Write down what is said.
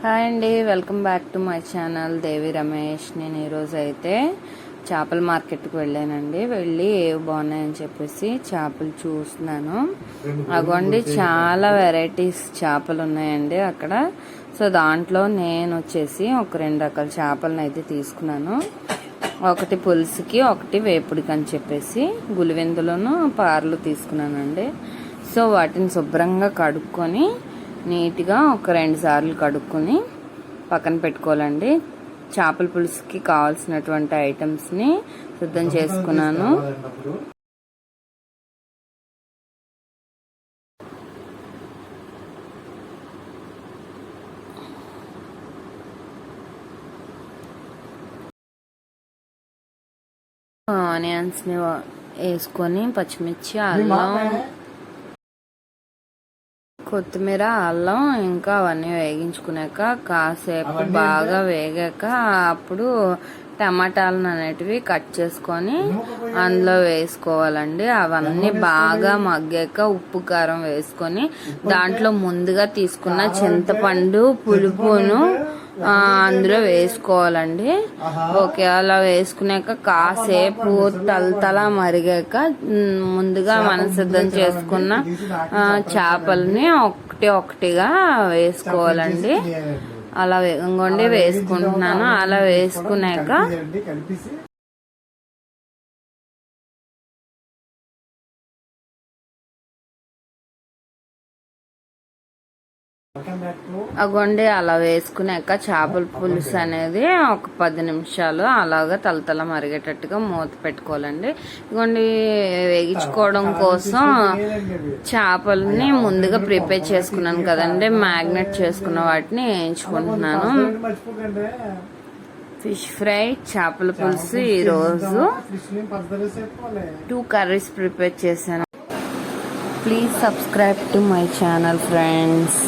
Hi అండి, welcome back to my channel Devi Ramesh. నేను ఈరోజు అయితే చేపల మార్కెట్కి వెళ్ళానండి. వెళ్ళి ఏవి బాగున్నాయని చెప్పేసి చేపలు చూస్తున్నాను. అగోండి చాలా వెరైటీస్ చేపలు ఉన్నాయండి అక్కడ. సో దాంట్లో నేను వచ్చేసి ఒక 2 రకాల చేపలను అయితే తీసుకున్నాను. ఒకటి పులుసుకి, ఒకటి వేపుడికి అని చెప్పేసి గులివెందులను పార్లు తీసుకున్నానండి. సో వాటిని శుభ్రంగా కడుక్కొని నీట్గా ఒక 2 సార్లు కడుక్కొని పక్కన పెట్టుకోవాలండి. చేపల పులుసుకి కావాల్సినటువంటి ఐటమ్స్ని సిద్ధం చేసుకున్నాను. ఆనియన్స్ని వేసుకొని పచ్చిమిర్చి, అల్లం, కొత్తిమీర, అల్లం ఇంకా అవన్నీ వేగించుకున్నాక కాసేపు బాగా వేగాక అప్పుడు టమాటాలను అనేటివి కట్ చేసుకొని అందులో వేసుకోవాలండి. అవన్నీ బాగా మగ్గాక ఉప్పు కారం వేసుకొని దాంట్లో ముందుగా తీసుకున్న చింతపండు పులుపును అందులో వేసుకోవాలండి. ఓకే, అలా వేసుకున్నాక కాసేపు తలతల మరిగాక ముందుగా మనం సిద్ధం చేసుకున్న చేపల్ని ఒకటిగా వేసుకోవాలండి. అలా ఇంకోండి వేసుకుంటున్నాను. అలా వేసుకున్నాక అగోండి అలా వేసుకున్నాక చేపల పులుసు అనేది ఒక 10 నిమిషాలు అలాగా తలతల మరిగేటట్టుగా మూత పెట్టుకోవాలండి. ఇగోండి వేగించుకోవడం కోసం చేపల్ని ముందుగా ప్రిపేర్ చేసుకున్నాను కదండి, మ్యాగ్నెట్ చేసుకున్న వాటిని వేయించుకుంటున్నాను. ఫిష్ ఫ్రై, చేపల పులుసు ఈరోజు 2 కర్రీస్ ప్రిపేర్ చేశాను. Please subscribe to my channel friends.